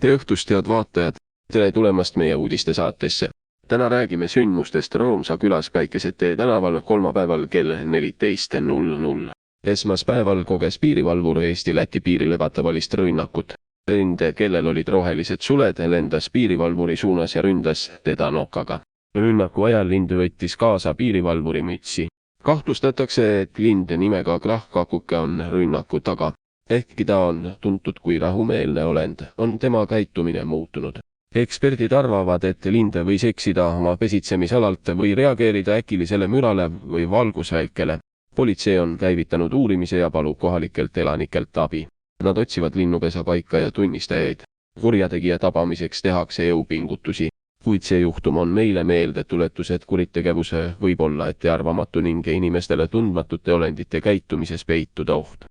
tere õhtust, head vaatajad! Tere tulemast meie uudistesaatesse. Täna räägime sündmustest Roomsa külas Päikesetee tänaval kolmapäeval kell 14:00. Esmaspäeval koges piirivalvur Eesti-Läti piirile ebatavaist rünnakut. Ründe, kellel olid rohelised suled, lendas piirivalvuri suunas ja ründas teda nokaga. Rünnaku ajal lind võttis kaasa piirivalvuri mütsi. Kahtlustatakse, et lind nimega Krahkakuke on rünnaku taga. Ehkki ta on tuntud kui rahumeelne olend, on tema käitumine muutunud. Eksperdid arvavad, et lind võis eksida oma pesitsemisalalt või reageerida äkilisele mürale või valgusvälkele. Politsei on käivitanud uurimise ja palub kohalikelt elanikelt abi. Nad otsivad linnupesa paika ja tunnistajaid. Kurjategija tabamiseks tehakse jõupingutusi, kuid see juhtum on meile meeldetuletus, et kuritegevuse võib olla ettearvamatu ning inimestele tundmatute olendite käitumises peituda oht.